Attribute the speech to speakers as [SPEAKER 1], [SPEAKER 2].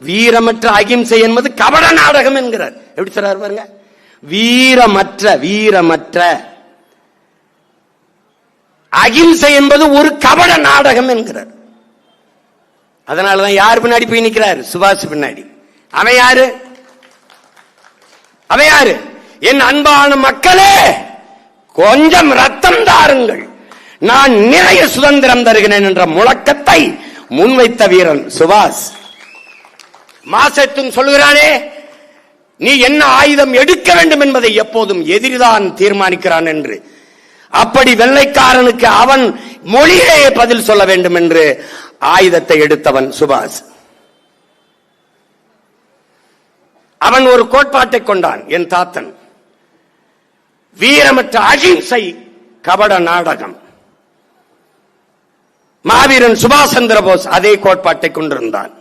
[SPEAKER 1] வீரமற்ற அகிம்சை என்பது கபட நாடகம் என்கிறார். எப்படி சொல்றாரு பாருங்க, வீரமற்ற அகிம்சை என்பது ஒரு கபட நாடகம் என்கிறார். அதனாலதான் யார் பின்னாடி போய் நிற்கிறார்? சுபாஷ் பின்னாடி. அவன் யாரு? என் அன்பான மக்களே, கொஞ்சம் ரத்தம் தாருங்கள், நான் நிறைய சுதந்திரம் தருகிறேன் என்ற முழக்கத்தை முன்வைத்த வீரன் சுபாஷ். மாசத்தும் சொல்லுகிறானே, நீ என்ன ஆயுதம் எடுக்க வேண்டும் என்பதை எப்போதும் எதிரிதான் தீர்மானிக்கிறான் என்று. அப்படி வெள்ளைக்காரனுக்கு அவன் மொழியிலேயே பதில் சொல்ல வேண்டும் என்று ஆயுதத்தை எடுத்தவன் சுபாஷ். அவன் ஒரு கோட்பாட்டை கொண்டான், என் தாத்தன். வீரமற்ற அகிம்சை கபட நாடகம். மாவீரன் சுபாஷ் சந்திர போஸ் அதே கோட்பாட்டை கொண்டிருந்தான்.